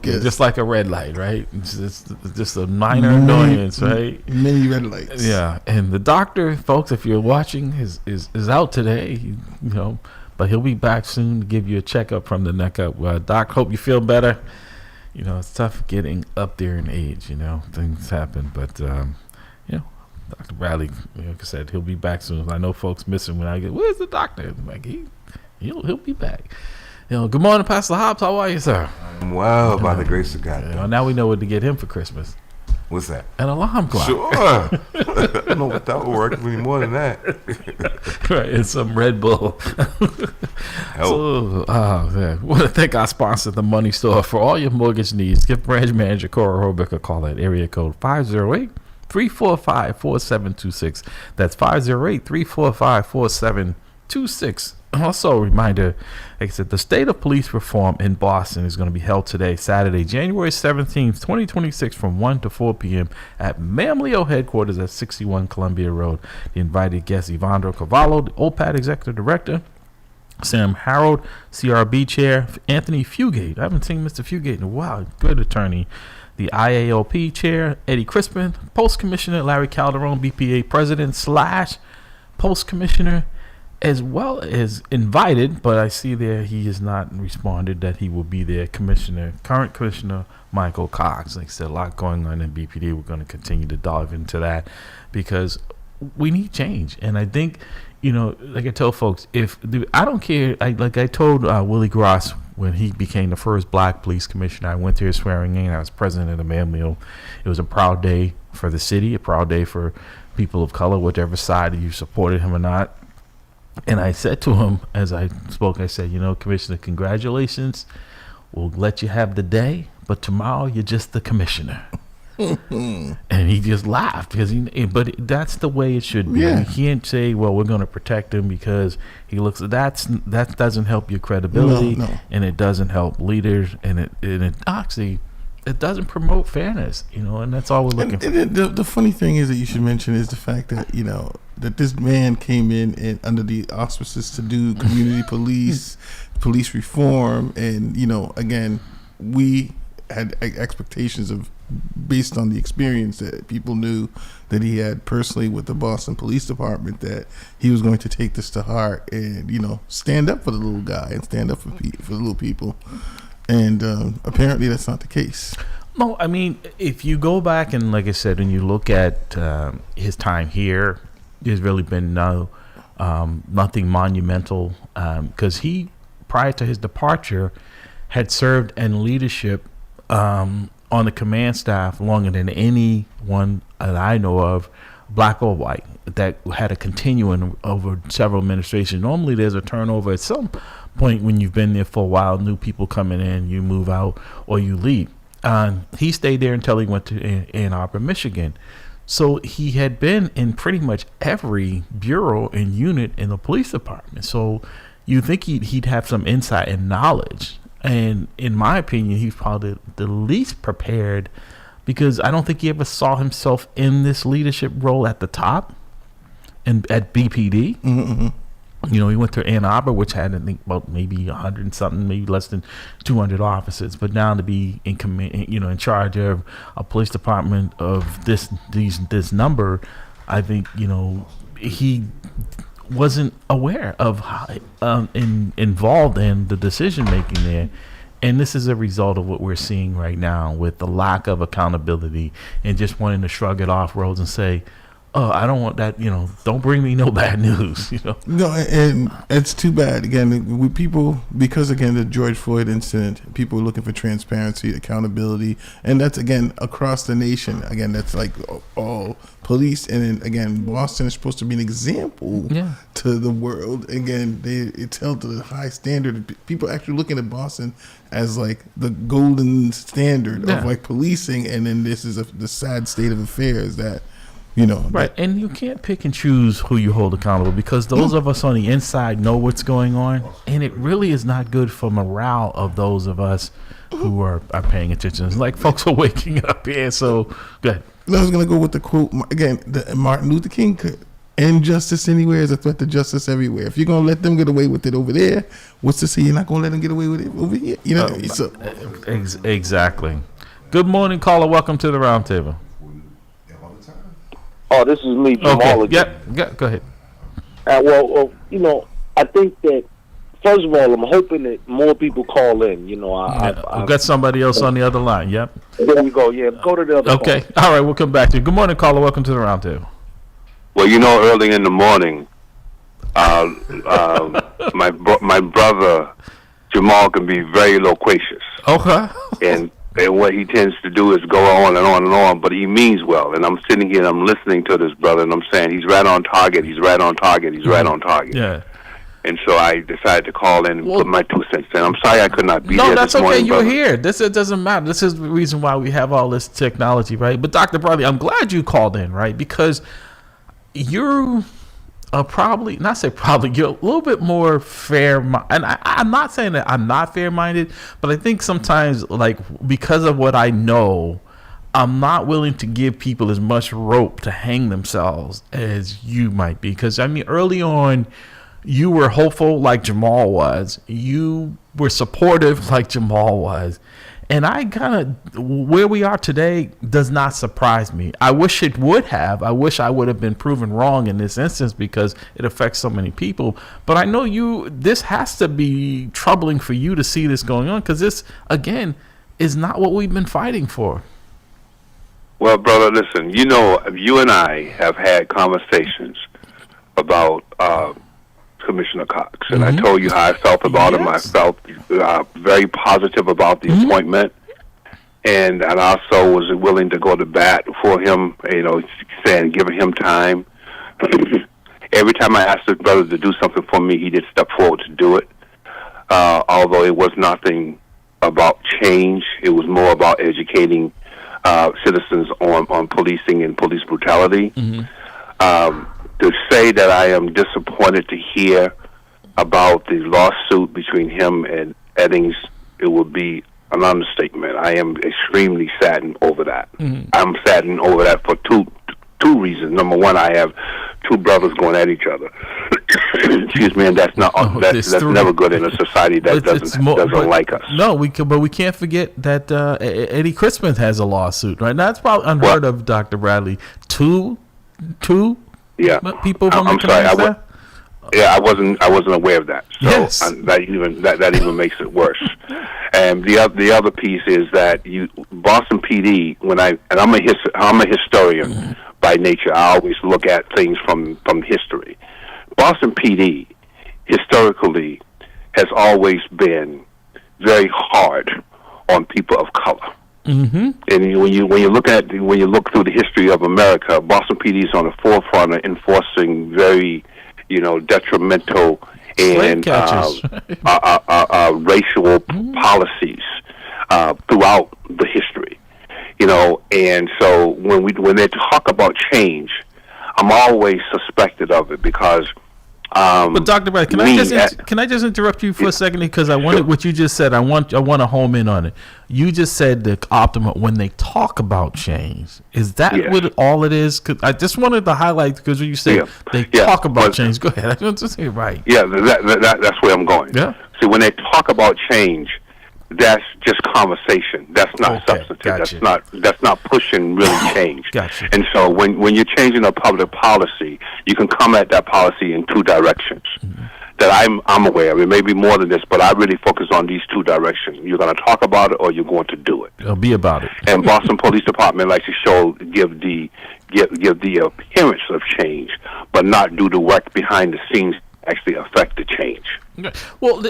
yes. Just like a red light, right? It's just a minor annoyance, right? Many red lights. Yeah, and the doctor, folks, if you're watching, is out today, but he'll be back soon to give you a checkup from the neck up. Doc, hope you feel better. It's tough getting up there in age, things happen, but, Dr. Bradley, like I said, he'll be back soon. I know folks miss him when I get, where's the doctor? I'm like, he'll be back. Good morning, Pastor Hobbs. How are you, sir? I'm well, by the grace of God. Now we know what to get him for Christmas. What's that? An alarm clock. Sure. I don't know if that will work any more than that. Right, and some Red Bull. So, I want to thank our sponsor, The Money Store. For all your mortgage needs, give branch manager Cora Robick a call at area code 508-345-4726. That's 508-345-4726. Also, a reminder, like I said, the State of Police Reform in Boston is going to be held today, Saturday, January 17th, 2026, from 1 to 4 p.m. at MAMLEO headquarters at 61 Columbia Road. The invited guests, Ivandro Cavallo, the OPAD Executive Director, Sam Harold, CRB Chair, Anthony Fugate. I haven't seen Mr. Fugate in a while. Good attorney. The IAOP Chair, Eddie Crispin, Post Commissioner Larry Calderon, BPA President / Post Commissioner, as well as invited, but I see there he has not responded that he will be there, current Commissioner Michael Cox. Like I said, a lot going on in BPD. We're going to continue to dive into that because we need change. And I think, like I tell folks, I don't care, I told Willie Gross when he became the first black police commissioner, I went to his swearing in. I was president of MAMLEO. It was a proud day for the city, a proud day for people of color, whichever side you supported him or not. And I said to him, as I spoke, I said, Commissioner, congratulations. We'll let you have the day, but tomorrow you're just the commissioner. And he just laughed but that's the way it should be. Yeah. You can't say, well, we're going to protect him because he looks. That doesn't help your credibility, and it doesn't help leaders, and it actually. It doesn't promote fairness, and that's all we're looking for. The funny thing is that you should mention is the fact that, that this man came in and under the auspices to do community police reform. And, again, we had expectations of, based on the experience that people knew that he had personally with the Boston Police Department, that he was going to take this to heart and, stand up for the little guy and stand up for the little people. And apparently that's not the case. No, I mean, if you go back and, like I said, when you look at his time here, there's really been nothing monumental because he, prior to his departure, had served in leadership on the command staff longer than anyone that I know of, black or white, that had a continuum over several administrations. Normally there's a turnover at some point when you've been there for a while, new people coming in, you move out or you leave. He stayed there until he went to Ann Arbor, Michigan. So he had been in pretty much every bureau and unit in the police department. So you think he'd have some insight and knowledge. And in my opinion, he's probably the least prepared because I don't think he ever saw himself in this leadership role at the top and at BPD. Mm-hmm. He went to Ann Arbor, which had, I think, about maybe 100 and something, maybe less than 200 officers. But now to be in command, in charge of a police department of this number, I think, he wasn't aware of how, involved in the decision making there. And this is a result of what we're seeing right now with the lack of accountability and just wanting to shrug it off, Rose, and say, oh, I don't want that, don't bring me no bad news, No, and it's too bad. Again, with people, because, again, the George Floyd incident, people are looking for transparency, accountability, and that's, again, across the nation. Again, that's like all police. And then, again, Boston is supposed to be an example to the world. Again, it's held to the high standard. People actually looking at Boston as like the golden standard of like policing, and then this is the sad state of affairs that, right. And you can't pick and choose who you hold accountable because those of us on the inside know what's going on, and it really is not good for morale of those of us who are paying attention. It's like folks are waking up here. So good. I was going to go with the quote again, the Martin Luther King Injustice anywhere is a threat to justice everywhere. If you're gonna let them get away with it over there, what's to say you're not gonna let them get away with it over here? You know, so Exactly. Good morning, caller. Welcome to the roundtable. Oh, this is me, Jamal. Okay. Again. Yeah. Go ahead. Well, I think that first of all, I'm hoping that more people call in. I've got somebody else on the other line. Yep. There we go. Yeah, go to the other. Okay. Phone. All right. We'll come back to you. Good morning, caller. Welcome to the roundtable. Well, early in the morning, my brother Jamal can be very loquacious, Okay. and what he tends to do is go on and on and on, but he means well. And I'm sitting here and I'm listening to this brother, and I'm saying he's right on target. He's right on target. He's right on target. Yeah. And so I decided to call in and put my 2 cents in. I'm sorry I could not be No, there that's this okay. morning, You're brother. here. It doesn't matter. This is the reason why we have all this technology, right? But Dr. Bradley, I'm glad you called in, right? Because you're probably, not say probably, you're a little bit more fair. And I'm not saying that I'm not fair-minded, but I think sometimes, like, because of what I know, I'm not willing to give people as much rope to hang themselves as you might be. Because, I mean, early on, you were hopeful like Jamal was. You were supportive like Jamal was. And I kind of, where we are today does not surprise me. I wish it would have. I wish I would have been proven wrong in this instance because it affects so many people. But I know this has to be troubling for you to see this going on because this, again, is not what we've been fighting for. Well, brother, listen, you and I have had conversations about Commissioner Cox, and I told you how I felt about him. I felt very positive about the appointment, and I also was willing to go to bat for him, saying giving him time. Every time I asked his brother to do something for me, he did step forward to do it, although it was nothing about change. It was more about educating citizens on policing and police brutality. To say that I am disappointed to hear about the lawsuit between him and Eddings, it would be an understatement. I am extremely saddened over that. I'm saddened over that for two reasons. Number one, I have two brothers going at each other. Excuse me, and that's never good in a society that doesn't like us. No, but we can't forget that Eddie Crispin has a lawsuit, right? Now, that's probably unheard of, Dr. Bradley. Two. Yeah, people from I'm sorry. I wasn't aware of that. So yes. that even makes it worse. And the other piece is that Boston PD. I'm a historian by nature. I always look at things from history. Boston PD historically has always been very hard on people of color. And when you look through the history of America, Boston PD is on the forefront of enforcing very, detrimental and racial policies throughout the history. And so when they talk about change, I'm always suspected of it because. But Dr. Bradley, can I just interrupt you for a second because I wanted what you just said. I want to home in on it. You just said the optimal when they talk about change. Is that what all it is? Cause I just wanted to highlight because you said they talk about change. Go ahead. I don't just say right. Yeah, that's where I'm going. Yeah. See, when they talk about change, that's just conversation. That's not substantive. Gotcha. That's not pushing really change. Gotcha. And so when you're changing a public policy, you can come at that policy in two directions. That I'm aware of. It may be more than this, but I really focus on these two directions. You're going to talk about it, or you're going to do it. It'll be about it. And Boston Police Department likes to give the appearance of change, but not do the work behind the scenes actually affect the change. Well,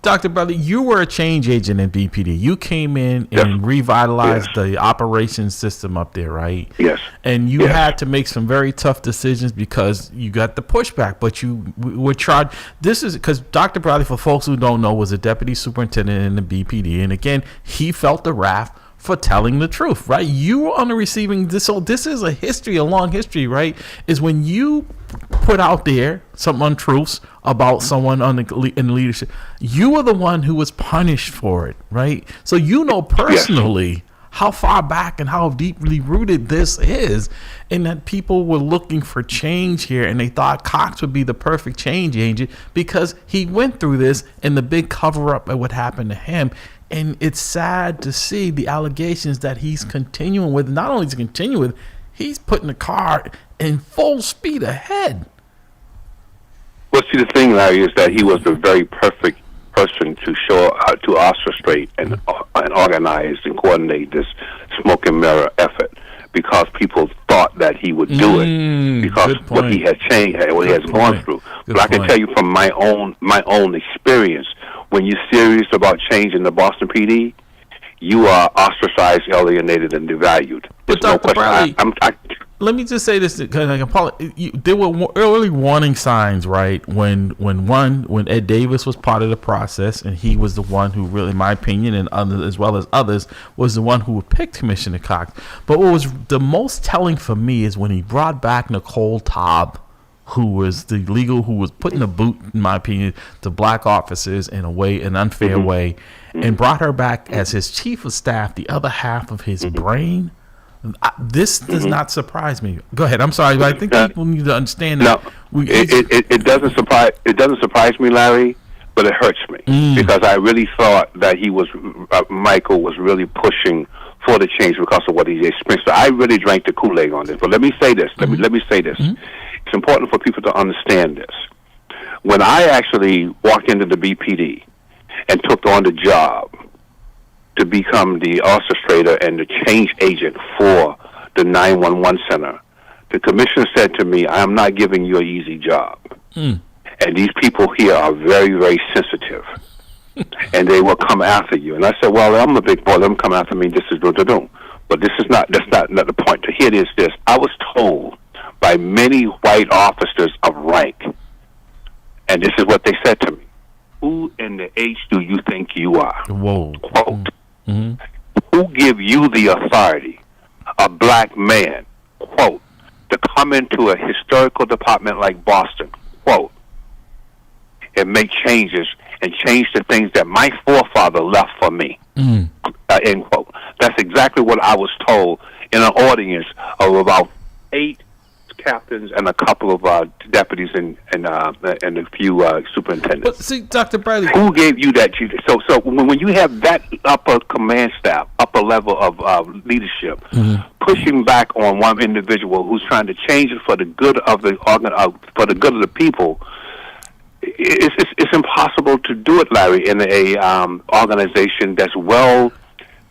Dr. Bradley, you were a change agent in BPD. You came in and revitalized the operations system up there, right? Yes. And you had to make some very tough decisions because you got the pushback, but you were tried. This is because Dr. Bradley, for folks who don't know, was a deputy superintendent in the BPD. And again, he felt the wrath for telling the truth, right? You were on the receiving this. So this is a long history, right? Is when you put out there some untruths about someone in leadership, you were the one who was punished for it, right? So personally how far back and how deeply rooted this is, and that people were looking for change here, and they thought Cox would be the perfect change agent because he went through this and the big cover up of what happened to him. And it's sad to see the allegations that he's continuing with. Not only is he continuing with, he's putting the car in full speed ahead. Well, see, the thing, Larry, is that he was the very perfect person to to orchestrate and organize and coordinate this smoke and mirror effort, because people thought that he would do it because what he has changed, what he has gone through. But I can tell you from my own experience, when you're serious about changing the Boston PD, you are ostracized, alienated, and devalued. But Dr. Bradley, let me just say this, because there were early warning signs, right? When Ed Davis was part of the process, and he was the one who really, in my opinion, and others, as well as others, was the one who picked Commissioner Cox. But what was the most telling for me is when he brought back Nicole Taub, who was who was putting the boot, in my opinion, to black officers in an unfair way, and brought her back as his chief of staff, the other half of his brain. This does not surprise me. Go ahead. I'm sorry, but I think people need to understand that. No, it doesn't surprise me, Larry, but it hurts me because I really thought that Michael was really pushing for the change because of what he experienced. So I really drank the Kool-Aid on this. But let me say this. Let me say this. It's important for people to understand this. When I actually walked into the BPD and took on the job to become the orchestrator and the change agent for the 911 center, the commissioner said to me, "I am not giving you an easy job. And these people here are very, very sensitive. And they will come after you." And I said, "Well, I'm a big boy. Let them come after me. This is what they're doing." But that's not the point. To hear this. I was told by many white officers of rank, and this is what they said to me: "Who in the H do you think you are?" Whoa. Quote. "Who give you the authority, a black man, quote, to come into a historical department like Boston, quote, and make changes and change the things that my forefather left for me," end quote. That's exactly what I was told in an audience of about 8 captains and a couple of deputies and a few superintendents. But see, Dr. Bradley, who gave you that? So when you have that upper command staff, upper level of leadership, pushing back on one individual who's trying to change it for the good of the people, it's impossible to do it, Larry, in a organization that's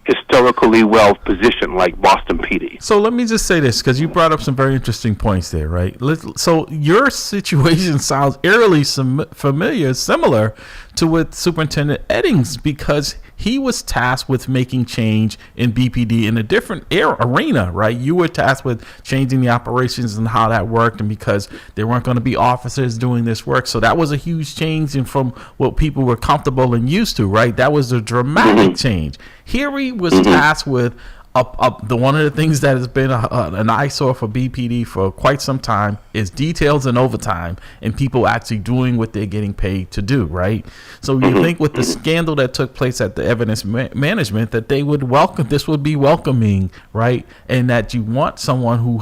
historically well positioned like Boston PD. So let me just say this, because you brought up some very interesting points there, right? So your situation sounds eerily similar to with Superintendent Eddings, because he was tasked with making change in BPD in a different arena, right? You were tasked with changing the operations and how that worked, and because there weren't going to be officers doing this work. So that was a huge change from what people were comfortable and used to, right? That was a dramatic change. Here he was tasked with one of the things that has been an eyesore for BPD for quite some time is details and overtime and people actually doing what they're getting paid to do, right? So you think with the scandal that took place at the evidence management that they would this would be welcoming, right? And that you want someone who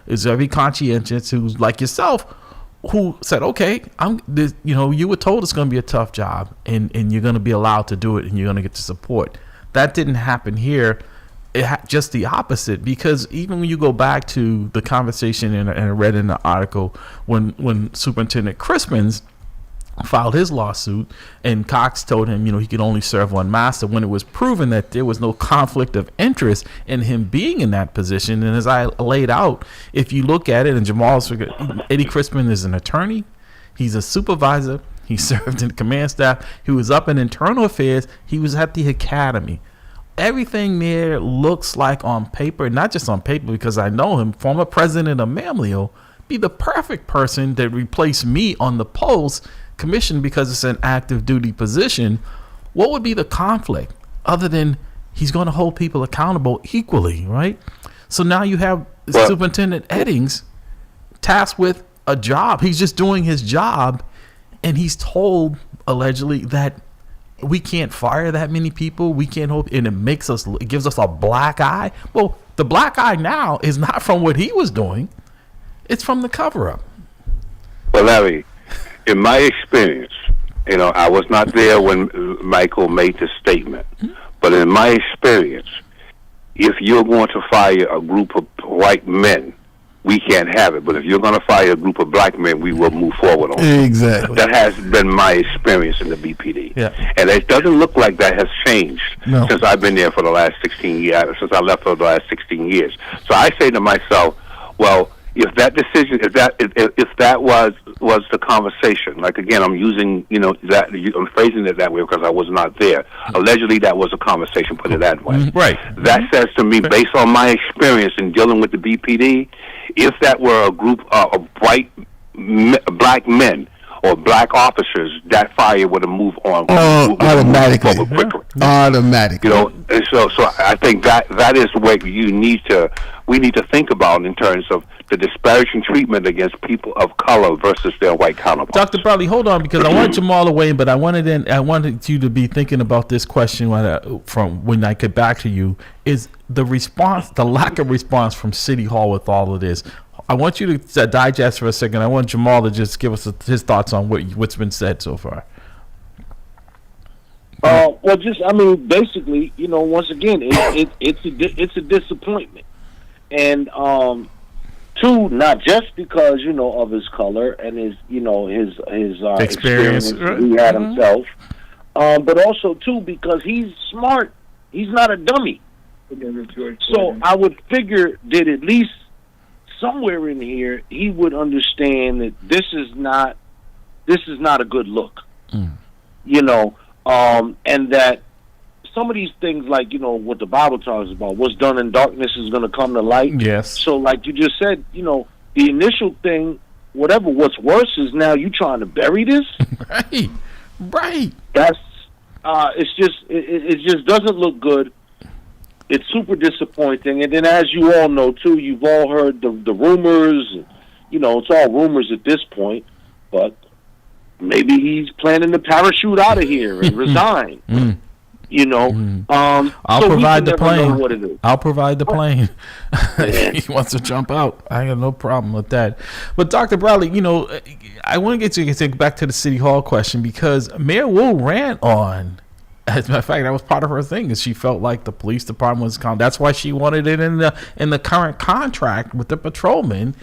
is very conscientious, who's like yourself, who said, okay, you were told it's going to be a tough job and you're going to be allowed to do it and you're going to get the support. That didn't happen here. Just the opposite, because even when you go back to the conversation and I read in the article when Superintendent Crispins filed his lawsuit and Cox told him, he could only serve one master, when it was proven that there was no conflict of interest in him being in that position. And as I laid out, if you look at it, and Eddie Crispin is an attorney, he's a supervisor, he served in command staff, he was up in internal affairs, he was at the academy. Everything there looks like on paper, not just on paper, because I know him, former president of MAMLEO, be the perfect person to replace me on the post commission because it's an active duty position. What would be the conflict other than he's going to hold people accountable equally, right? So now you have Superintendent Eddings tasked with a job. He's just doing his job, and he's told allegedly that we can't fire that many people. We can't hold, and it gives us a black eye. Well, the black eye now is not from what he was doing. It's from the cover up. Well, Larry, in my experience, I was not there when Michael made this statement, but in my experience, if you're going to fire a group of white men, we can't have it. But if you're going to fire a group of black men, we will move forward on it. Exactly. That has been my experience in the BPD. Yeah. And it doesn't look like that has changed since I've been there for the last 16 years, since I left for the last 16 years. So I say to myself, well, if that decision, if that was the conversation, like again, I'm using, I'm phrasing it that way because I was not there. Allegedly, that was a conversation. Put it that way. Right. That says to me, based on my experience in dealing with the BPD, if that were a group of black men or black officers, that fire would have moved on automatically. Quicker. Automatically. And so I think that is what we need to think about in terms of the disparaging treatment against people of color versus their white counterparts. Dr. Bradley, hold on, because I want Jamal away, but I wanted you to be thinking about this question from when I get back to you. Is the lack of response from City Hall with all of this? I want you to digest for a second. I want Jamal to just give us his thoughts on what's been said so far. Basically, once again, it's a disappointment, and two, not just because of his color and his experience he had himself, but also too because he's smart. He's not a dummy. So I would figure that at least somewhere in here he would understand that this is not a good look. And that some of these things, like what the Bible talks about, what's done in darkness is going to come to light. Yes. So, like you just said, the initial thing, what's worse is now you trying to bury this. Right. That's it just doesn't look good. It's super disappointing. And then, as you all know too, you've all heard the rumors. It's all rumors at this point, but maybe he's planning to parachute out of here and resign. I'll provide the plane. I'll provide the plane. If he wants to jump out, I have no problem with that. But Dr. Bradley, I want to get back to the City Hall question because Mayor Wu ran on. As a matter of fact, that was part of her thing. Is she felt like the police department was that's why she wanted it in the current contract with the patrolmen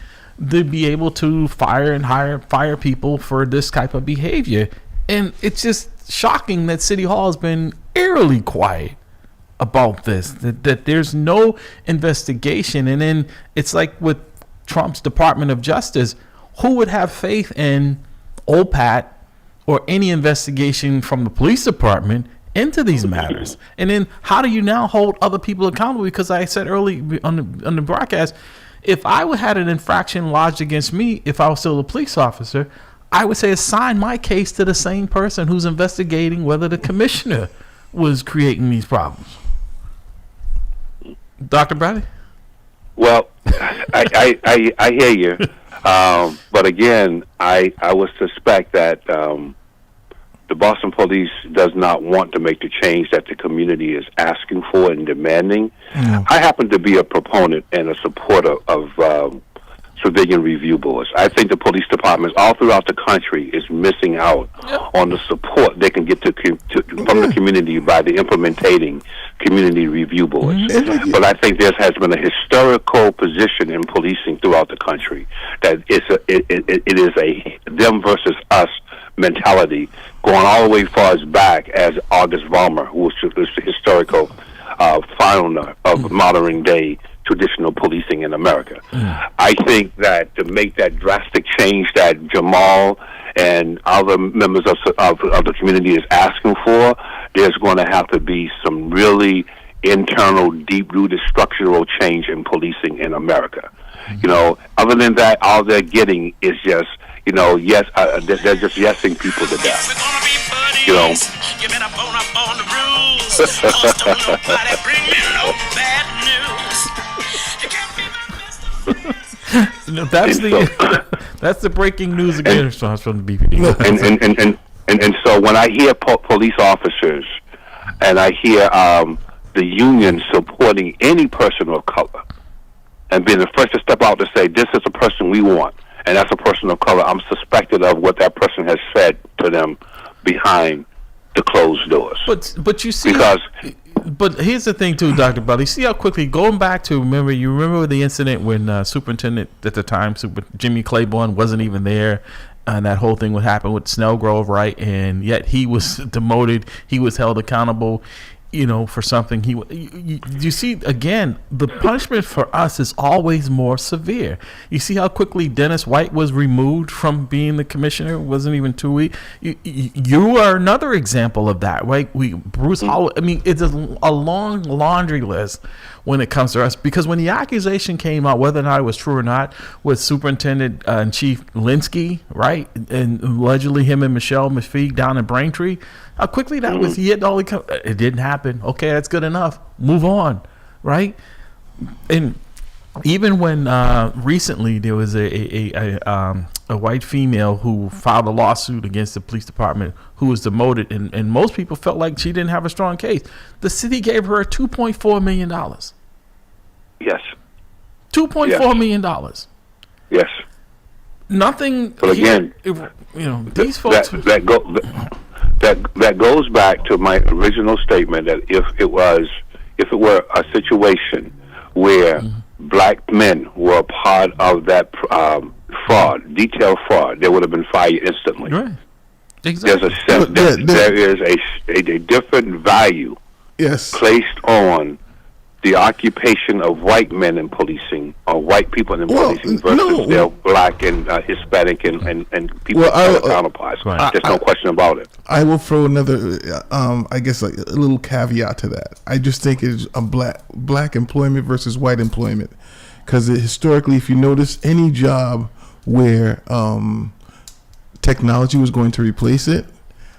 to be able to fire people for this type of behavior. And it's just shocking that City Hall has been eerily quiet about this, that there's no investigation. And then it's like with Trump's Department of Justice, who would have faith in OPAT or any investigation from the police department into these matters? And then how do you now hold other people accountable? Because I said early on the broadcast, if I had an infraction lodged against me, if I was still a police officer, I would say assign my case to the same person who's investigating whether the commissioner was creating these problems. Dr. Bradley? Well, I hear you. But again, I would suspect that the Boston police does not want to make the change that the community is asking for and demanding. I happen to be a proponent and a supporter of civilian review boards. I think the police departments all throughout the country is missing out on the support they can get from the community by the implementing community review boards. But I think there has been a historical position in policing throughout the country that it is a them versus us mentality going all the way far as back as August Vollmer, who was the historical founder of modern day traditional policing in America. I think that to make that drastic change that Jamal and other members of the community is asking for, there's going to have to be some really internal, deep-rooted structural change in policing in America. Other than that, all they're getting is just, they're just yesing people to death. You better bone up on the rules. Don't nobody bring me no bad news. That's the breaking news again from the BPD. And so when I hear police officers and I hear the union supporting any person of color and being the first to step out to say, this is a person we want, and that's a person of color, I'm suspected of what that person has said to them behind the closed doors. But you see, because but here's the thing too, Dr. Buddy. See how quickly, going back to, remember the incident when Superintendent at the time, Jimmy Claiborne, wasn't even there, and that whole thing would happen with Snellgrove, right? And yet he was demoted. He was held accountable, for something. You see, again, the punishment for us is always more severe. You see how quickly Dennis White was removed from being the commissioner? It wasn't even 2 weeks. You are another example of that, right? Bruce Howell. I mean, it's a long laundry list when it comes to us, because when the accusation came out, whether or not it was true or not, with Superintendent and Chief Linsky, right, and allegedly him and Michelle McPhee down in Braintree, how quickly that was. It didn't happen. Okay, that's good enough. Move on, right? And even when recently there was a white female who filed a lawsuit against the police department, who was demoted, and most people felt like she didn't have a strong case. The city gave her $2.4 million. Yes. $2.4 million. Yes. Nothing. But again, these folks. That goes back to my original statement that if it were a situation where black men were a part of that detailed fraud, they would have been fired instantly. Right. Exactly. There is a different value placed on the occupation of white men in policing, or white people in policing, versus their black and Hispanic and people of color counterparts. Right. There's no question about it. I will throw another, I guess, like a little caveat to that. I just think it's a black employment versus white employment, because historically, if you notice, any job where technology was going to replace it,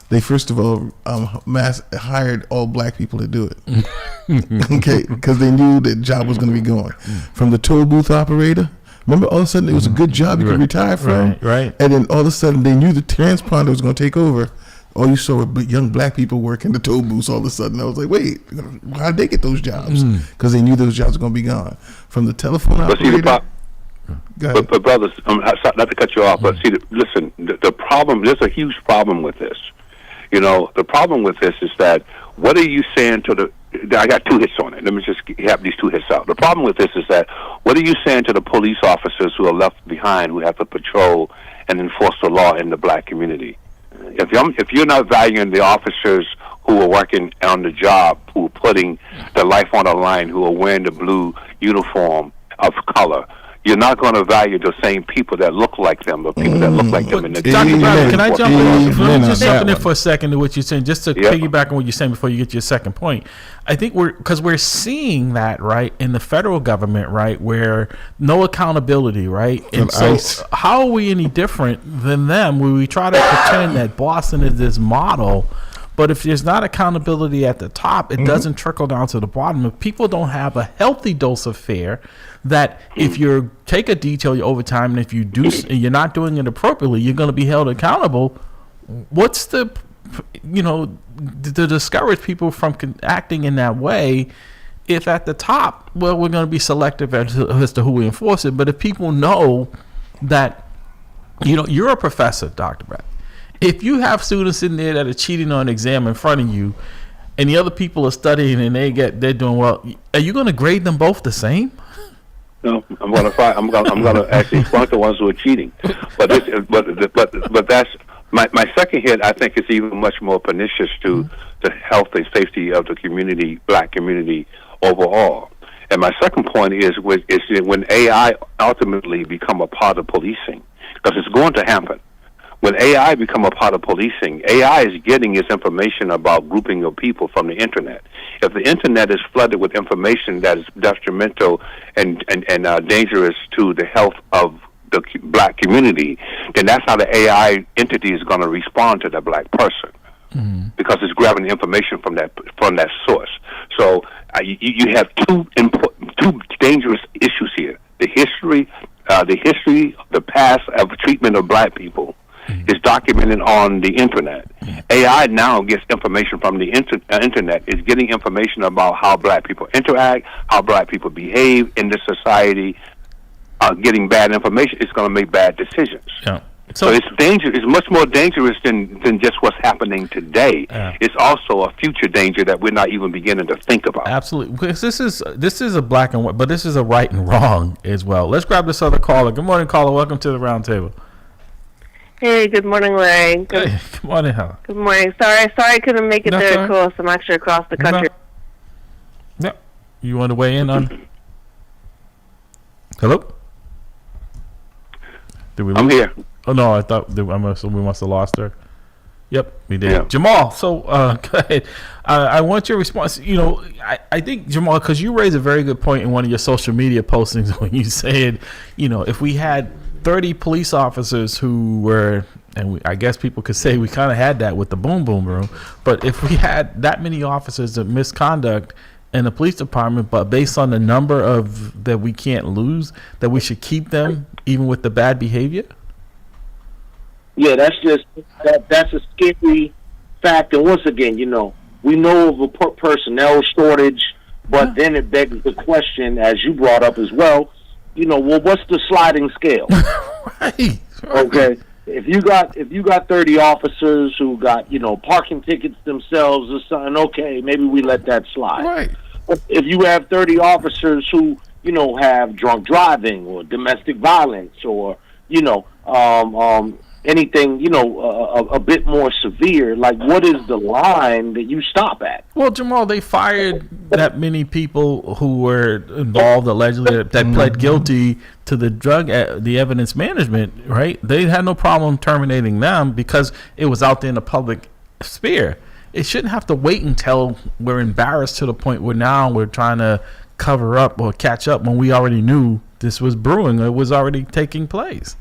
they first of all hired all black people to do it. Okay, because they knew the job was going to be going. From the toll booth operator, remember, all of a sudden it was a good job you could retire from, right? And then all of a sudden they knew the transponder was going to take over. All you saw were young black people working the toll booths. All of a sudden, I was like, wait, how did they get those jobs? Because they knew those jobs were going to be gone. From the telephone operator. But brothers, not to cut you off, but see, listen, the problem, there's a huge problem with this. The problem with this is that, what are you saying to I got 2 hits on it. Let me just have these 2 hits out. The problem with this is that, what are you saying to the police officers who are left behind, who have to patrol and enforce the law in the black community? If you're not valuing the officers who are working on the job, who are putting their life on the line, who are wearing the blue uniform of color, you're not going to value the same people that look like them, the people that look like them in the Dr. Brown, can I jump in for a second to what you're saying, just to piggyback on what you're saying before you get to your second point? I think we're seeing that, right, in the federal government, right, where no accountability, right? And so how are we any different than them when we try to pretend that Boston is this model? But if there's not accountability at the top, it doesn't trickle down to the bottom. If people don't have a healthy dose of fear, that if you take a detail, your overtime, and if you do, and you're not doing it appropriately, you're going to be held accountable. What's to discourage people from acting in that way? If at the top, well, we're going to be selective as to who we enforce it. But if people know that, you're a professor, Dr. Brett. If you have students in there that are cheating on an exam in front of you, and the other people are studying and they're doing well, are you going to grade them both the same? No, I'm going to actually flunk the ones who are cheating. But that's my second hit. I think is even much more pernicious to the health and safety of the community, black community overall. And my second point is when AI ultimately become a part of policing, because it's going to happen. When AI become a part of policing, AI is getting its information about grouping of people from the internet. If the internet is flooded with information that is detrimental and dangerous to the health of the black community, then that's how the AI entity is going to respond to the black person, because it's grabbing the information from that source. So you have two dangerous issues here: the history, the past of treatment of black people, is documented on the internet. AI now gets information from the internet. Is getting information about how black people interact, how black people behave in this society. Getting bad information, it's going to make bad decisions. Yeah. So it's dangerous. It's much more dangerous than just what's happening today. It's also a future danger that we're not even beginning to think about. Absolutely, because this is a black and white, but this is a right and wrong as well. Let's grab this other caller. Good morning, caller. Welcome to the round table. Hey, good morning, Larry. Good morning, Helen. Good morning. Sorry I couldn't make it there close. I'm actually across the country. No. You want to weigh in on? Hello? Did we lose? I'm here. Oh no, I thought we must have lost her. Yep, we did. Yeah. Jamal, so go ahead. I want your response. You know, I think, Jamal, because you raised a very good point in one of your social media postings when you said, you know, if we had 30 police officers who were, and I guess people could say we kind of had that with the boom boom room, but if we had that many officers of misconduct in the police department, but based on the number of that we can't lose, that we should keep them even with the bad behavior? Yeah, that's a scary fact. And once again, you know, we know of a personnel shortage, but then it begs the question, as you brought up as well, you know, well, what's the sliding scale? Right. Okay. If you got 30 officers who got, you know, parking tickets themselves or something, okay, maybe we let that slide. Right. But if you have 30 officers who, you know, have drunk driving or domestic violence or, you know, anything, you know, a bit more severe, like what is the line that you stop at? Well, Jamal, they fired that many people who were involved allegedly that pled guilty to the evidence management, right? They had no problem terminating them because it was out there in the public sphere. It shouldn't have to wait until we're embarrassed to the point where now we're trying to cover up or catch up when we already knew this was brewing. It was already taking place.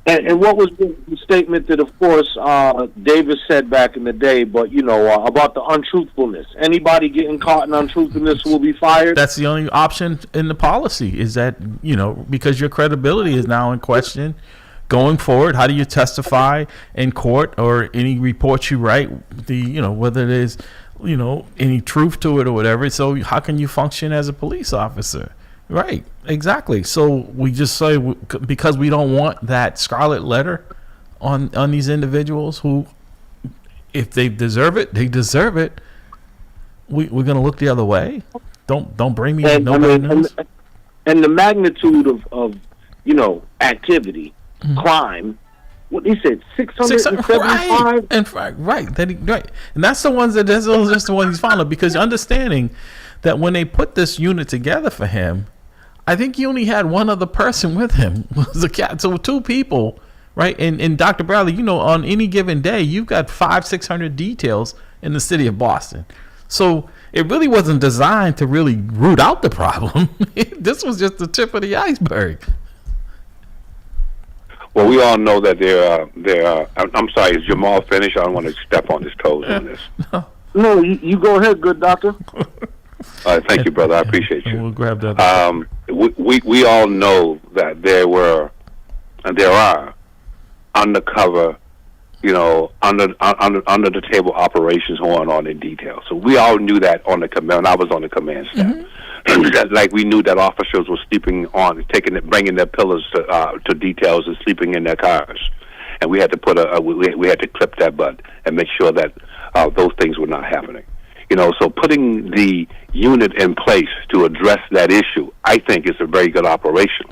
And what was the statement that, of course, Davis said back in the day, but, you know, about the untruthfulness? Anybody getting caught in untruthfulness will be fired? That's the only option in the policy, is that, you know, because your credibility is now in question going forward. How do you testify in court or any reports you write, you know, whether there's, you know, any truth to it or whatever. So how can you function as a police officer? Right, exactly. So we just say, because we don't want that scarlet letter on these individuals who, if they deserve it, they deserve it. We're going to look the other way. Don't bring me nobody knows. And the magnitude of you know, activity, crime. What he said, 675. Right. And that's the ones that's just the one he's following, because understanding that when they put this unit together for him, I think he only had one other person with him. Was a cat. So 2 people, right? And Dr. Bradley, you know, on any given day, you've got 500-600 details in the city of Boston. So it really wasn't designed to really root out the problem. This was just the tip of the iceberg. Well, we all know that there are. I'm sorry, is Jamal finished? I don't want to step on his toes on this. No, you go ahead, good doctor. Thank you, brother. I appreciate you. We'll grab that. We all know that there are undercover, you know, under the table operations going on in detail. So we all knew that on the command. I was on the command staff. Like we knew that officers were sleeping on, bringing their pillows to details and sleeping in their cars, and we had to we had to clip that butt and make sure that those things were not happening. You know, so putting the unit in place to address that issue, I think, is a very good operation.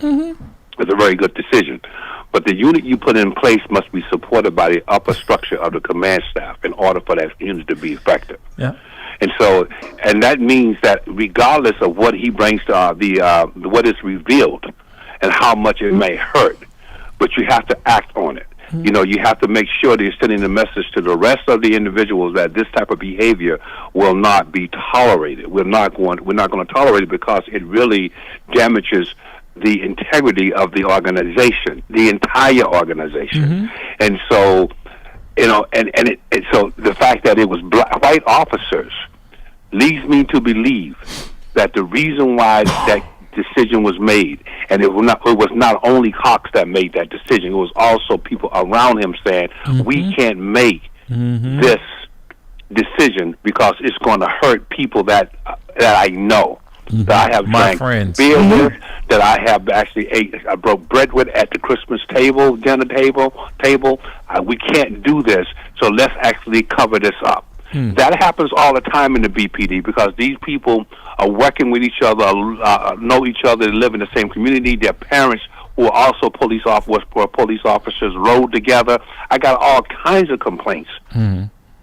It's a very good decision. But the unit you put in place must be supported by the upper structure of the command staff in order for that unit to be effective. Yeah. And so, and that means that regardless of what he brings to what is revealed and how much it may hurt, but you have to act on it. You know, you have to make sure that you're sending the message to the rest of the individuals that this type of behavior will not be tolerated. We're not going to tolerate it because it really damages the integrity of the organization, the entire organization. And so, you know, so the fact that it was white officers leads me to believe that the reason why that decision was made, and it was not only Cox that made that decision. It was also people around him saying, we can't make this decision because it's going to hurt people that I know. That I have my drank friends. beer with, that I have actually I broke bread with at the Christmas table, dinner table. We can't do this, so let's actually cover this up. That happens all the time in the BPD because these people are working with each other, know each other, live in the same community. Their parents, who are also police officers, rode together. I got all kinds of complaints.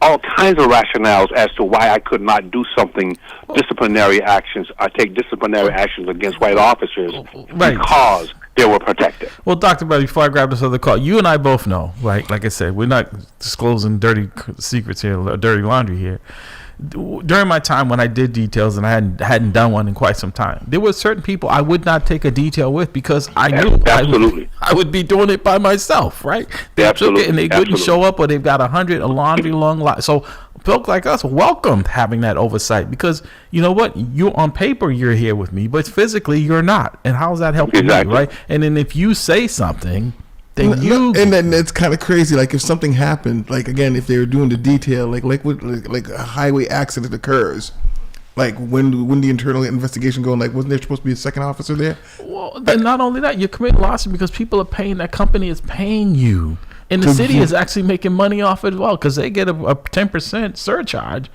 All kinds of rationales as to why I could not do something, disciplinary actions. I take disciplinary actions against white officers because they were protected. Well, Dr. Bradley, before I grab this other call, you and I both know, right? Like I said, we're not disclosing dirty secrets here, dirty laundry here. During my time when I did details, and I hadn't done one in quite some time, there were certain people I would not take a detail with because I knew I would be doing it by myself, right? They took it and they wouldn't show up, or they've got a laundry long lot. So folks like us welcomed having that oversight because you know what? You on paper you're here with me, but physically you're not. And how's that helping me, right? And then if you say something. And then it's kind of crazy. Like if something happened, like again, if they were doing the detail, like a highway accident occurs, like when the internal investigation going, like wasn't there supposed to be a second officer there? Well, then not only that, you're committing lawsuit because people are paying. That company is paying you, and the city is actually making money off it as well because they get a 10% surcharge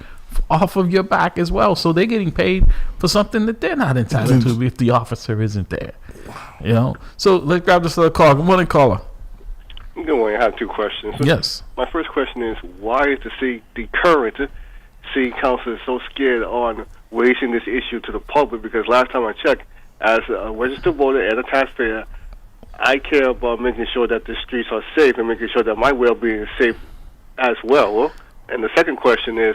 off of your back as well. So they're getting paid for something that they're not entitled to if the officer isn't there. You know. So let's grab this other call. Good morning, caller. Good morning. I have two questions. Yes. My first question is, why is the current city council so scared on raising this issue to the public? Because last time I checked, as a registered voter and a taxpayer, I care about making sure that the streets are safe and making sure that my well-being is safe as well. And the second question is,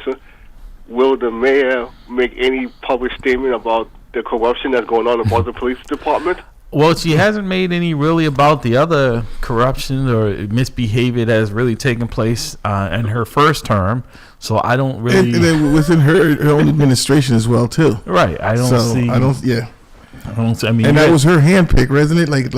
will the mayor make any public statement about the corruption that's going on about the police department? Well, she hasn't made any really about the other corruption or misbehavior that has really taken place in her first term. So I don't really. And then within her own administration as well too. Right. I don't see. I mean, and that was her handpick, wasn't it? Like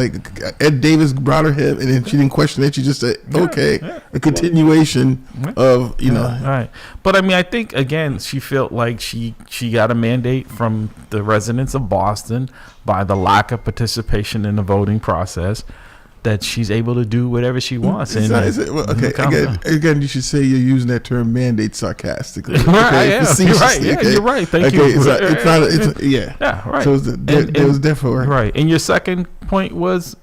Ed Davis brought her him, and then she didn't question it. She just said, a continuation of Right. But I mean, I think again, she felt like she got a mandate from the residents of Boston by the lack of participation in the voting process, that she's able to do whatever she wants. Again, you should say you're using that term mandate sarcastically. Right, you're right. Yeah, you're right. Thank you. Right. So it was therefore right. And your second point was,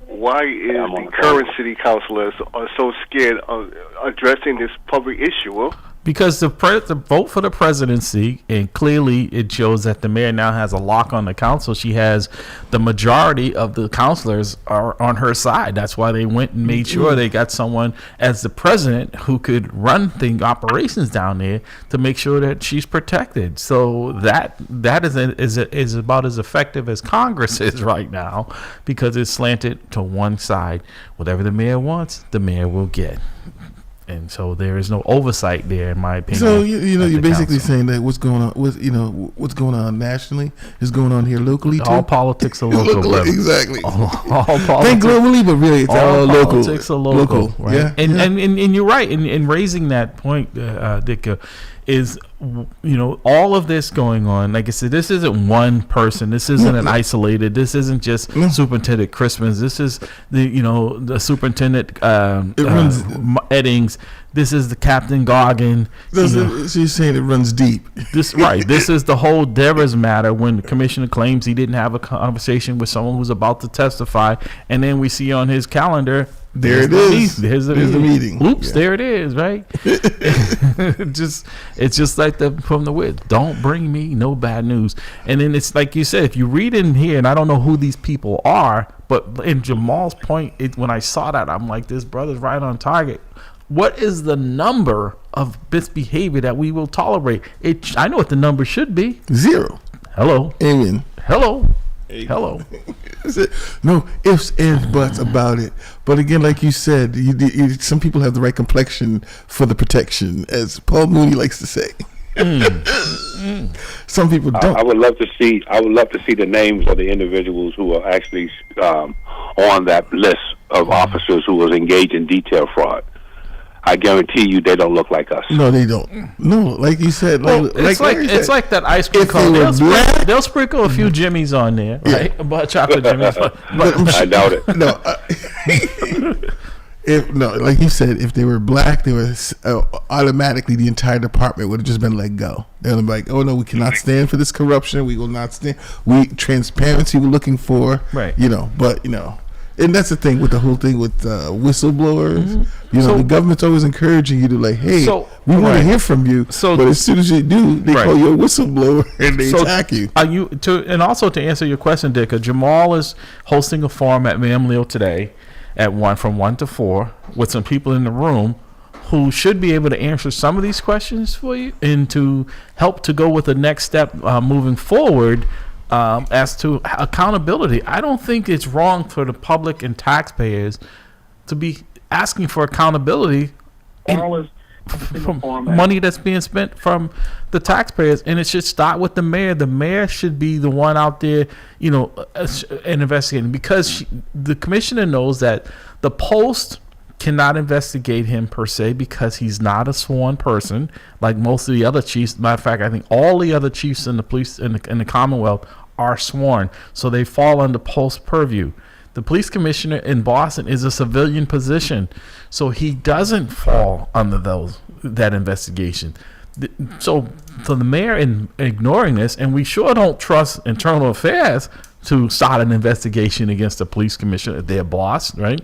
why is the current city councilors are so scared of addressing this public issue? Because the vote for the presidency, and clearly it shows that the mayor now has a lock on the council. She has the majority of the councilors are on her side. That's why they went and made sure they got someone as the president who could run the operations down there to make sure that she's protected. So that is about as effective as Congress is right now, because it's slanted to one side. Whatever the mayor wants, the mayor will get. And so there is no oversight there, in my opinion. So you're basically saying that what's going on, what's going on nationally is going on here locally too. All politics are local. Exactly. All politics. Think globally, but really, it's all local. Politics are local. Right? Yeah. And you're right in raising that point, Dick. Is all of this going on? Like I said, this isn't one person. This isn't an isolated. This isn't just Superintendent Christmas. This is the Superintendent Eddings. This is the Captain Goggin. She's saying it runs deep. This is the whole Devers matter, when the commissioner claims he didn't have a conversation with someone who's about to testify, and then we see on his calendar, there it is. There's the meeting. Oops, there it is, right? It's just like from the wit. Don't bring me no bad news. And then it's like you said, if you read in here, and I don't know who these people are, but in Jamal's point, when I saw that, I'm like, this brother's right on target. What is the number of misbehavior that we will tolerate? I know what the number should be. 0. Hello. Amen. Hello. Hello. No ifs, ands, buts about it. But again, like you said, some people have the right complexion for the protection, as Paul Mooney likes to say. Some people don't. I would love to see. I would love to see the names of the individuals who are actually on that list of officers who was engaged in detail fraud. I guarantee you, they don't look like us. No, they don't. No, like you said, it's like that ice cream cone. They'll sprinkle a few Jimmys on there, right? About chocolate Jimmys. I doubt it. No, like you said, if they were black, they were automatically the entire department would have just been let go. They're like, oh no, we cannot stand for this corruption. We will not stand. Transparency we're looking for, right? But and that's the thing with the whole thing with whistleblowers. The government's always encouraging you to we want to hear from you. But as soon as you do, they call you a whistleblower and they attack you. And also to answer your question, Dick, Jamal is hosting a forum at MAMLEO today from 1 to 4 with some people in the room who should be able to answer some of these questions for you and to help to go with the next step moving forward. As to accountability, I don't think it's wrong for the public and taxpayers to be asking for accountability from money that's being spent from the taxpayers, and it should start with the mayor. The mayor should be the one out there, investigating, because the commissioner knows that the Post cannot investigate him per se because he's not a sworn person like most of the other chiefs. Matter of fact, I think all the other chiefs in the police in the Commonwealth are sworn, so they fall under Post purview. The police commissioner in Boston is a civilian position, so he doesn't fall under that investigation. So the mayor in ignoring this, and we sure don't trust Internal Affairs to start an investigation against the police commissioner, their boss, right?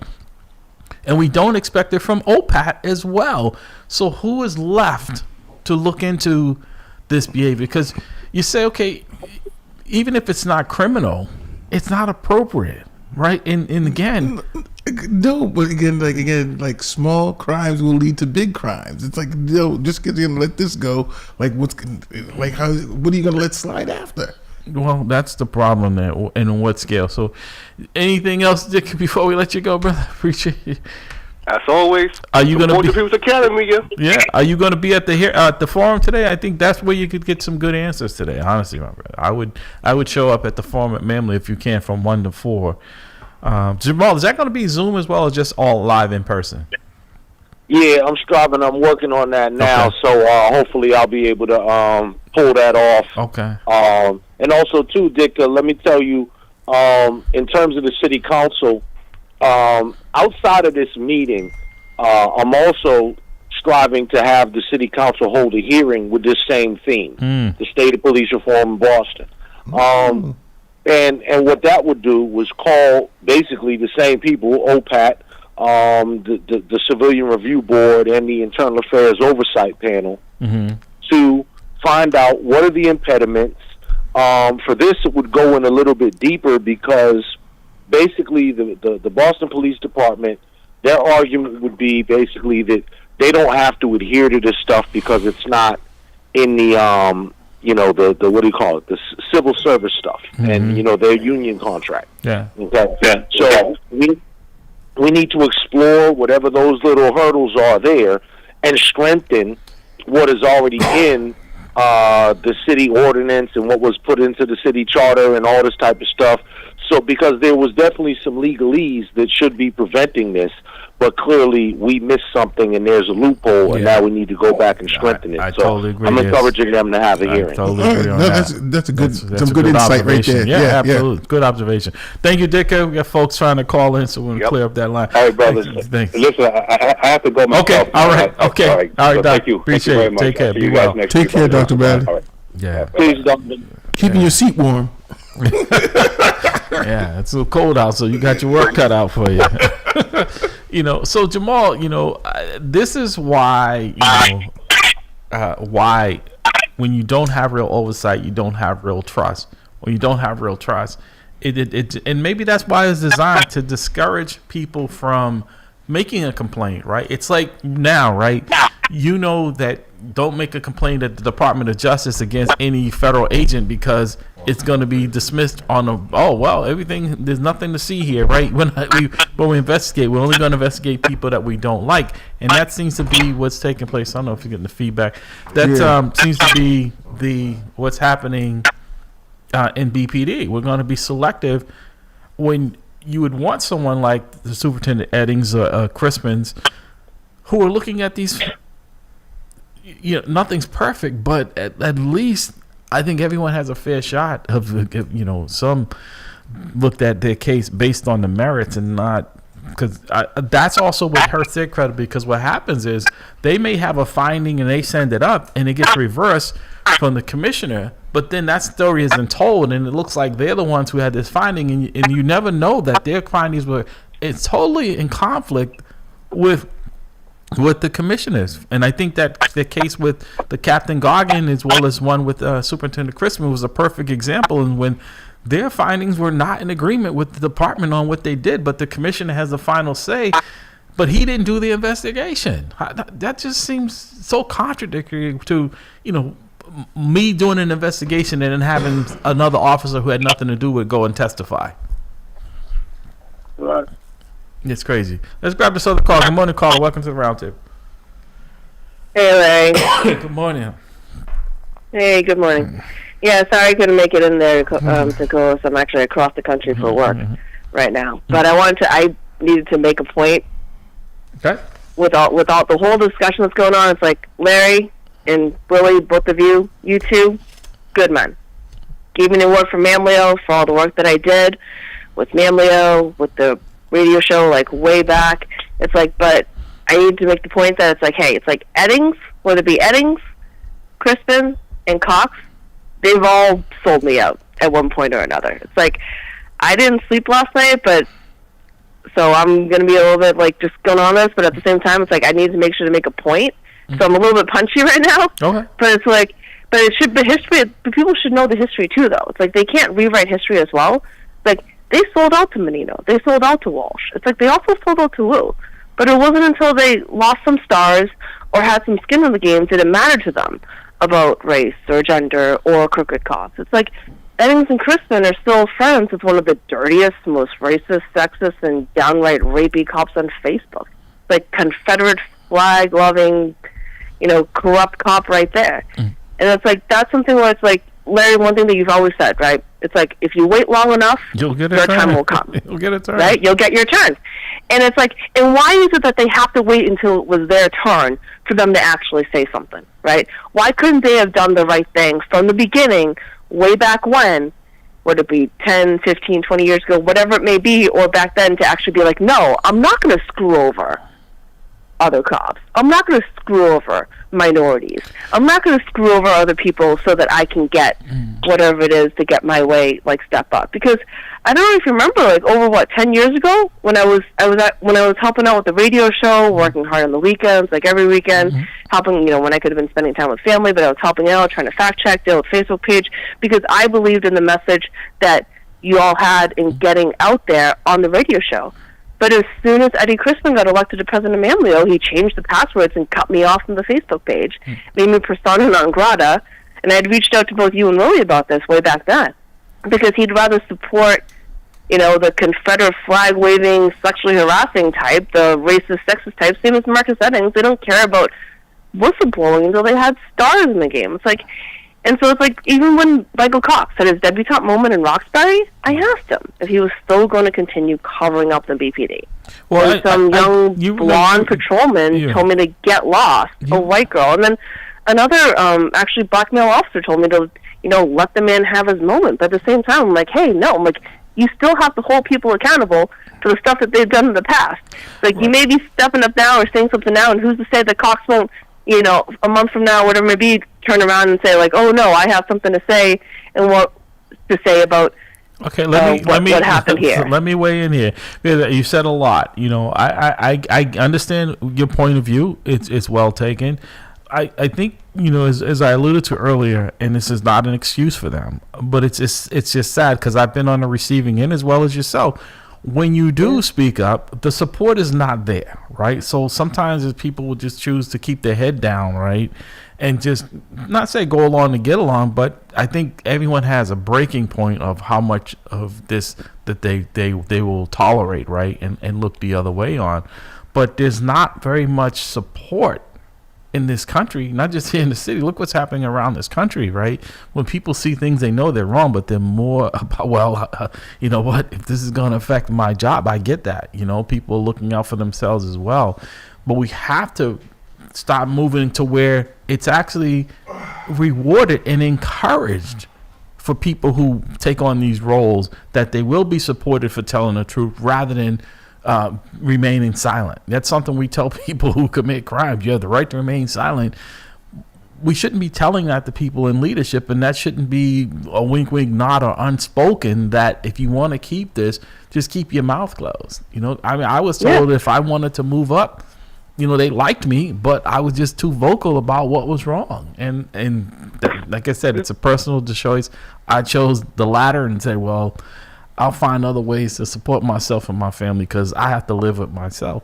And we don't expect it from OPAT as well. So who is left to look into this behavior? Because you say, okay, even if it's not criminal, it's not appropriate, right? And again, no, but like small crimes will lead to big crimes. It's like, just because you're gonna let this go, what are you gonna let slide after? Well, that's the problem there, and on what scale. So, anything else, Dick, before we let you go, brother? Appreciate you. As always, are you going to be? People's Academy, yeah. Are you going to be at the forum today? I think that's where you could get some good answers today. Honestly, my brother, I would show up at the forum at MAMLEO if you can from 1 to 4. Jamal, is that going to be Zoom as well, or just all live in person? Yeah, I'm striving. I'm working on that now, okay. So hopefully I'll be able to pull that off. Okay. And also too, Dick, let me tell you, in terms of the city council. Outside of this meeting, I'm also striving to have the city council hold a hearing with this same theme, the state of police reform in Boston. And what that would do was call basically the same people, OPAT, the Civilian Review Board, and the Internal Affairs Oversight Panel, to find out what are the impediments. For this, it would go in a little bit deeper because basically the Boston Police Department, their argument would be basically that they don't have to adhere to this stuff because it's not in the the what do you call it, the civil service stuff, and their union contract. Yeah. Okay. Yeah. So we need to explore whatever those little hurdles are there and strengthen what is already in the city ordinance and what was put into the city charter and all this type of stuff. So, because there was definitely some legalese that should be preventing this, but clearly we missed something and there's a loophole, and now we need to go back and strengthen it. I So totally agree. I'm encouraging them to have a hearing. Totally agree on that. That's a good, some good insight right there. Yeah, absolutely. Good observation. Thank you, Dick. We got folks trying to call in, so we're going to clear up that line. All right, brothers. Thanks. Listen, I have to go myself. Okay, all right. Okay. All right, so Doc. thank you. Appreciate Thank you very it. Take care. Be well. Take care, Dr. Bradley. All right. Yeah. Please, Doctor. Keeping your seat warm. Yeah, it's a little cold out, so you got your work cut out for you. So Jamal, this is why, why when you don't have real oversight, you don't have real trust. When you don't have real trust, and maybe that's why it's designed to discourage people from making a complaint, right? It's like now, right? That don't make a complaint at the Department of Justice against any federal agent because it's going to be dismissed on everything, there's nothing to see here, right? When we investigate, we're only going to investigate people that we don't like, and that seems to be what's taking place. I don't know if you're getting the feedback. That seems to be what's happening in BPD. We're going to be selective when you would want someone like the Superintendent Eddings or Crispin's, who are looking at these. Nothing's perfect, but at least I think everyone has a fair shot of, some looked at their case based on the merits and not, because that's also what hurts their credibility, because what happens is they may have a finding and they send it up and it gets reversed from the commissioner, but then that story isn't told and it looks like they're the ones who had this finding, and you never know that their findings were totally in conflict with the commissioners. And I think that the case with the Captain Goggin as well as one with Superintendent Crispin was a perfect example, and when their findings were not in agreement with the department on what they did, but the commissioner has the final say, but he didn't do the investigation. That just seems so contradictory to me doing an investigation and then having another officer who had nothing to do with go and testify. Right. It's crazy. Let's grab this other call. Good morning, caller. Welcome to the roundtable. Hey, Larry. Good morning. Hey, good morning. Yeah, sorry I couldn't make it in there to go. I'm actually across the country for work right now. But I needed to make a point. Okay. With all the whole discussion that's going on, it's like, Larry and Willie, both of you two, good men. Gave me an award from MAMLEO for all the work that I did with MAMLEO, with the radio show, like, way back. It's like, but I need to make the point that it's like, hey, it's like Eddings, whether it be Eddings, Crispin, and Cox, they've all sold me out at one point or another. It's like, I didn't sleep last night, but so I'm going to be a little bit, like, just going on this, but at the same time, it's like, I need to make sure to make a point. So I'm a little bit punchy right now. Okay. But it's like, but people should know the history too, though. It's like, they can't rewrite history as well. It's like, they sold out to Menino. They sold out to Walsh. It's like they also sold out to Wu. But it wasn't until they lost some stars or had some skin in the game did it matter to them about race or gender or crooked cops. It's like Eddings and Crispin are still friends with one of the dirtiest, most racist, sexist, and downright rapey cops on Facebook. Like Confederate flag-loving, corrupt cop right there. And it's like, that's something where it's like, Larry, one thing that you've always said, right? It's like, if you wait long enough, your time will come. You'll get a turn. Right? You'll get your turn. And it's like, and why is it that they have to wait until it was their turn for them to actually say something, right? Why couldn't they have done the right thing from the beginning, way back when, would it be 10, 15, 20 years ago, whatever it may be, or back then, to actually be like, no, I'm not going to screw over other cops. I'm not going to screw over minorities. I'm not going to screw over other people so that I can get whatever it is to get my way, like, step up. Because I don't know if you remember, like, over 10 years ago, when I was helping out with the radio show, working hard on the weekends, like every weekend, helping, when I could have been spending time with family, but I was helping out, trying to fact check, deal with Facebook page, because I believed in the message that you all had in getting out there on the radio show. But as soon as Eddie Crispin got elected to president of MAMLEO, he changed the passwords and cut me off from the Facebook page, made me persona non grata, and I had reached out to both you and Willie about this way back then, because he'd rather support, the Confederate flag-waving, sexually harassing type, the racist, sexist type, same as Marcus Eddings. They don't care about whistleblowing until they had stars in the game. It's like, and so it's like, even when Michael Cox had his debutante moment in Roxbury, I asked him if he was still going to continue covering up the BPD. Well, and some young blonde patrolman told me to get lost, a white girl, and then another actually black male officer told me to, let the man have his moment. But at the same time, I'm like, hey, no, I'm like, you still have to hold people accountable for the stuff that they've done in the past. Like, you may be stepping up now or saying something now, and who's to say that Cox won't, a month from now, whatever it may be, turn around and say, like, oh, no, I have something to say and what to say about what happened here. Let me weigh in here. You said a lot. I understand your point of view. It's well taken. I think, as I alluded to earlier, and this is not an excuse for them, but it's just sad because I've been on the receiving end as well as yourself. When you do speak up, the support is not there, right? So sometimes people will just choose to keep their head down, right? And just not say go along to get along, but I think everyone has a breaking point of how much of this that they will tolerate, right? And look the other way on. But there's not very much support in this country, not just here in the city. Look what's happening around this country, right? When people see things, they know they're wrong, but they're more about, you know what, if this is going to affect my job, I get that. You know, people are looking out for themselves as well. But we have to stop moving to where it's actually rewarded and encouraged for people who take on these roles, that they will be supported for telling the truth rather than remaining silent. That's something we tell people who commit crimes. You have the right to remain silent. We shouldn't be telling that to people in leadership, and that shouldn't be a wink, wink, nod, or unspoken that if you want to keep this, just keep your mouth closed. You know, I mean, I was told if I wanted to move up, you know, they liked me, but I was just too vocal about what was wrong. And like I said, it's a personal choice. I chose the latter and said, well, I'll find other ways to support myself and my family because I have to live with myself.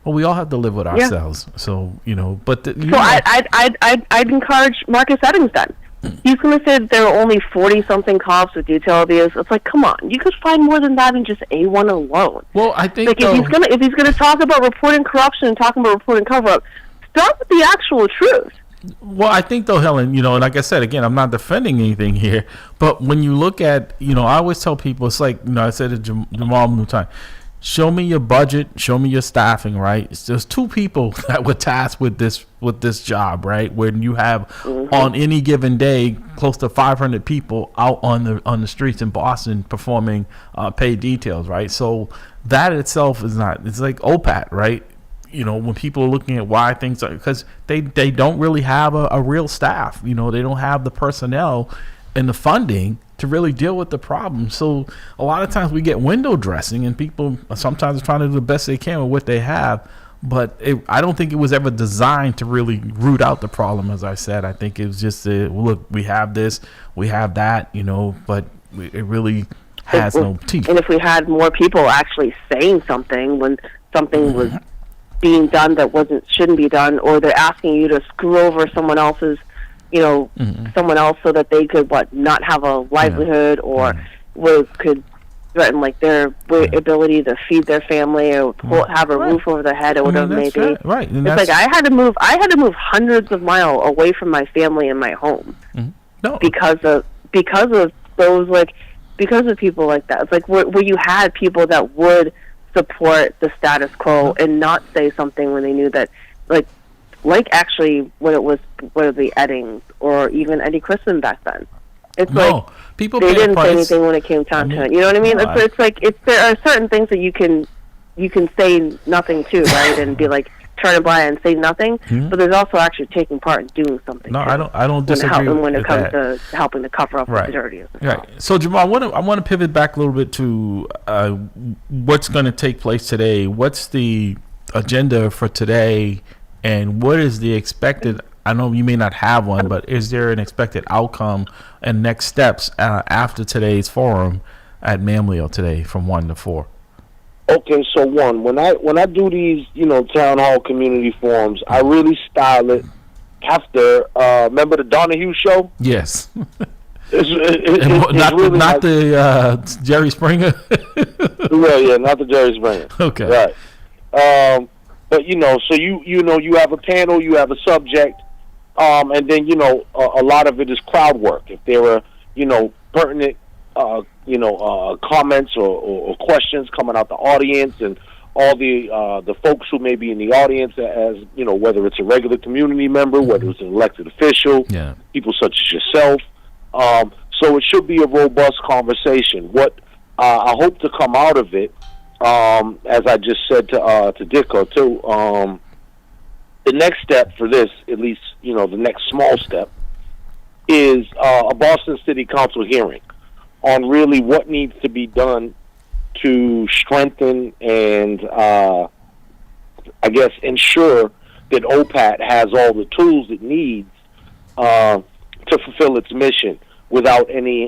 Well, we all have to live with ourselves. So, you know, but I'd encourage Marcus Eddings then. He's going to say that there are only 40-something cops with detail abuse. It's like, come on, you could find more than that in just A1 alone. Well, I think like if he's gonna talk about reporting corruption and talking about reporting cover-up, start with the actual truth. Well, I think though, Helen, you know, like I said, again, I'm not defending anything here, but when you look at, you know, I always tell people, it's like, you know, I said to Jamal Mutai, show me your budget, show me your staffing, right? There's two people that were tasked with this job, right? When you have on any given day close to 500 people out on the streets in Boston performing paid details, right? So that itself is not, it's like OPAT, right? You know, when people are looking at why things are, because they don't really have a real staff, you know, they don't have the personnel and the funding to really deal with the problem. So a lot of times we get window dressing, and people sometimes are trying to do the best they can with what they have, but I don't think it was ever designed to really root out the problem. As I said, I think it was just look, we have this, we have that, you know, but it really has no teeth. And if we had more people actually saying something when something was being done that shouldn't be done, or they're asking you to screw over someone else's, you know, someone else so that they could not have a livelihood, or could threaten like their ability to feed their family or have a roof over their head or whatever it may be. Right. And it's like I had to move hundreds of miles away from my family and my home because of those because of people like that. It's like where you had people that would support the status quo and not say something when they knew that, like actually when it was the Eddings or even Eddie Crispin back then. It's people they didn't say anything when it came time to it. You know what I mean? There are certain things that you can say nothing to, right, and be like turn a blind and say nothing. But there's also actually taking part in doing something. No, I don't disagree when it comes to helping to cover up the dirty. Right. So Jamal, I want to pivot back a little bit to what's going to take place today. What's the agenda for today, and what is the expected? I know you may not have one, but is there an expected outcome and next steps after today's forum at MAMLEO today from 1 to 4? Okay, so when I do these, town hall community forums, I really style it after. Remember the Donahue show? Yes. Not the Jerry Springer. Yeah, not the Jerry Springer. Okay. Right. But so you have a panel, you have a subject, and then a lot of it is crowd work. If there are pertinent comments or questions coming out the audience, and all the folks who may be in the audience, as whether it's a regular community member, whether it's an elected official, people such as yourself. So it should be a robust conversation. What I hope to come out of it, as I just said to Dicko too, the next step for this, at least the next small step, is a Boston City Council hearing on really what needs to be done to strengthen and, I guess, ensure that OPAT has all the tools it needs to fulfill its mission without any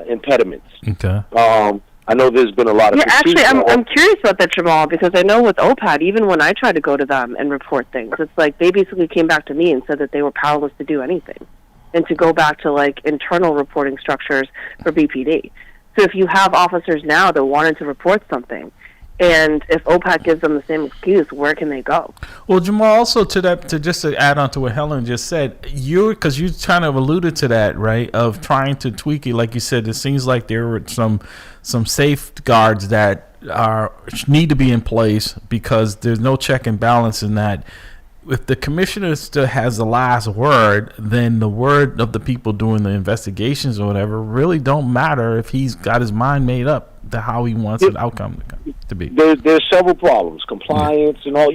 impediments. Okay. I know there's been a lot of... Yeah, actually, I'm curious about that, Jamal, because I know with OPAT, even when I tried to go to them and report things, it's like they basically came back to me and said that they were powerless to do anything, and to go back to internal reporting structures for BPD. So if you have officers now that wanted to report something, And if OPAC gives them the same excuse, where can they go? Well, Jamal, also to add on to what Helen just said, because you kind of alluded to that, right? Of trying to tweak it, like you said, it seems like there were some safeguards that need to be in place because there's no check and balance in that. If the commissioner still has the last word, then the word of the people doing the investigations or whatever really don't matter if he's got his mind made up to how he wants the outcome to be. There's several problems, compliance and all,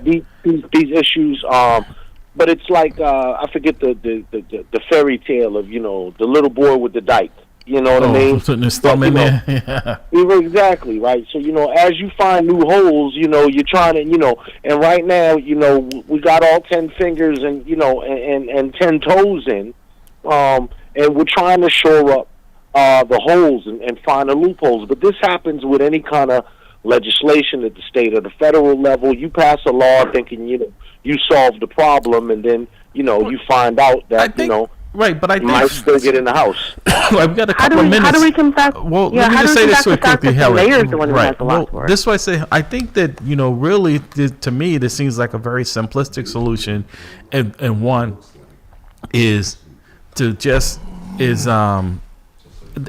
these issues. But it's like I forget the fairy tale of the little boy with the dike. You know what I mean? Putting his thumb in there. Yeah. Exactly, right? So, as you find new holes, you're trying to, and right now, we got all 10 fingers and, and 10 toes in, and we're trying to shore up the holes and find the loopholes. But this happens with any kind of legislation at the state or the federal level. You pass a law thinking, you solve the problem, and then, you find out that, right, but I think might still get in the house. We've got a couple of minutes. How do we come back? Well, let me just say this real quickly, Helen. The mayor's the one who has the last word. This way, I say, I think that really, to me, this seems like a very simplistic solution, and one is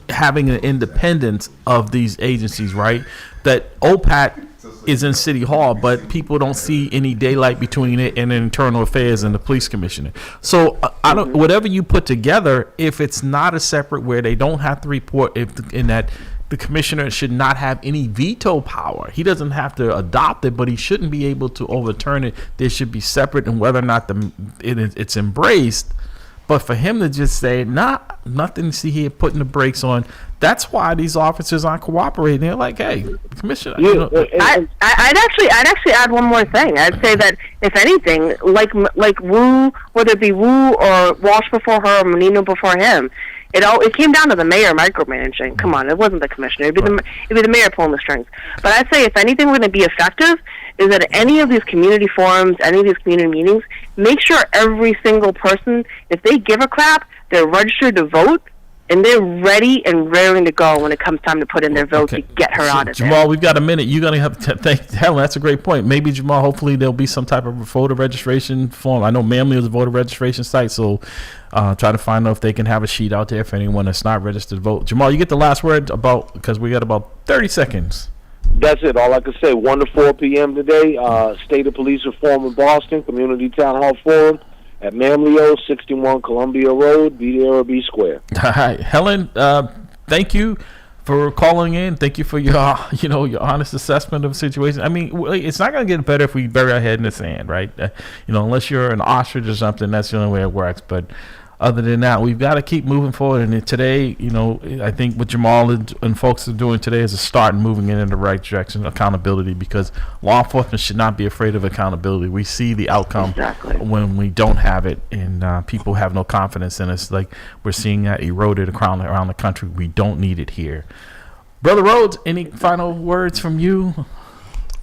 having an independence of these agencies, right? That OPAC is in City Hall, but people don't see any daylight between it and Internal Affairs and the police commissioner. So I don't. Whatever you put together, if it's not a separate where they don't have to report, in that the commissioner should not have any veto power. He doesn't have to adopt it, but he shouldn't be able to overturn it. There should be separate, and whether or not it's embraced. But for him to just say, nothing to see here, putting the brakes on, that's why these officers aren't cooperating. They're like, hey, Commissioner. I'd actually add one more thing. I'd say that, if anything, like Wu, whether it be Wu or Walsh before her or Menino before him, it came down to the mayor micromanaging. Come on, it wasn't the commissioner. It'd be the mayor pulling the strings. But I'd say, if anything, we're going to be effective, is that any of these community forums, any of these community meetings, make sure every single person, if they give a crap, they're registered to vote, and they're ready and raring to go when it comes time to put in their vote to get her out of there. Jamal, we've got a minute. You're going to have to thank Helen. That's a great point. Maybe, Jamal, hopefully there'll be some type of voter registration form. I know MAMLEO is a voter registration site, so try to find out if they can have a sheet out there for anyone that's not registered to vote. Jamal, you get the last word because we got about 30 seconds. That's it. All I can say, 1 to 4 p.m. today, State of Police Reform in Boston, Community Town Hall Forum at MAMLEO, 61 Columbia Road, be there or be square. All right. Helen, thank you for calling in. Thank you for your honest assessment of the situation. I mean, it's not going to get better if we bury our head in the sand, right? Unless you're an ostrich or something, that's the only way it works. But other than that, we've got to keep moving forward. And today, I think what Jamal and folks are doing today is a start in moving in the right direction, accountability, because law enforcement should not be afraid of accountability. We see the outcome when we don't have it, and people have no confidence in us. Like we're seeing that eroded around the country. We don't need it here. Brother Rhodes, any final words from you?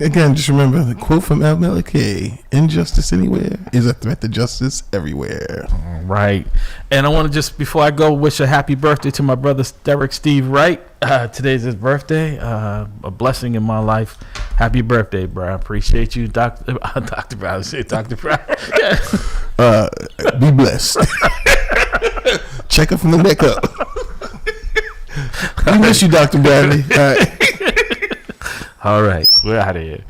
Again, just remember the quote from MAMLEO: "Injustice anywhere is a threat to justice everywhere." All right. And I want to just, before I go, wish a happy birthday to my brother Derek Steve Wright. Today's his birthday. A blessing in my life. Happy birthday, bro. I appreciate you, Dr. Brown. Dr. Brown. Be blessed. Check it from the neck up. We miss you, Dr. Bradley. All right. All right, we're out of here.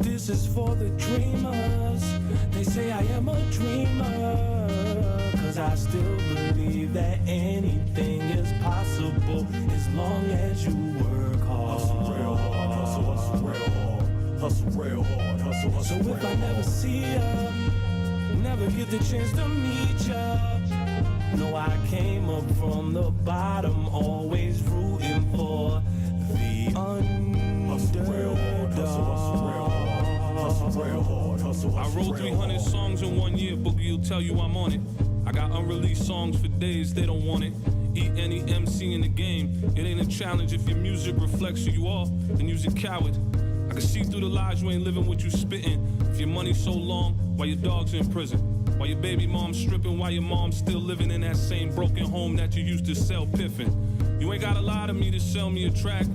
This is for the dreamers. They say I am a dreamer, 'cause I still believe that anything is possible as long as you work hard. Hustle real hard, hustle real hard, hustle real hard, hustle. So if I never see ya, never get the chance to meet ya. No, I came up from the bottom, always rooting for the underdog. I wrote 300 songs in 1 year, Boogie will tell you I'm on it. I got unreleased songs for days, they don't want it. Eat any MC in the game, it ain't a challenge. If your music reflects who you are, then you's a coward. I can see through the lies, you ain't living what you spitting. If your money's so long, while your dog's in prison. While your baby mom's stripping, while your mom's still living in that same broken home that you used to sell piffin'. You ain't gotta lie to me to sell me a track.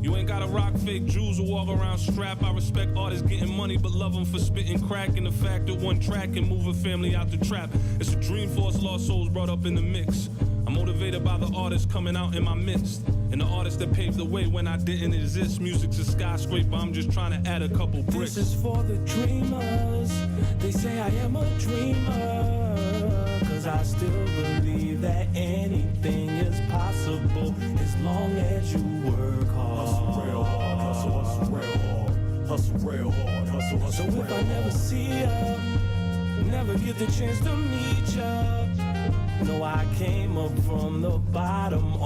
You ain't gotta rock fake jewels or walk around strap. I respect artists getting money, but love them for spitting crack. And the fact that one track can move a family out the trap. It's a dream for us lost souls brought up in the mix. I'm motivated by the artists coming out in my midst. And the artists that paved the way when I didn't exist. Music's a skyscraper, I'm just trying to add a couple bricks. This is for the dreamers. They say I am a dreamer. Cause I still believe that anything is possible as long as you work hard. Hustle real hard, hustle real hard. Hustle real hard, hustle so if I never see ya, never get the chance to meet ya, know I came up from the bottom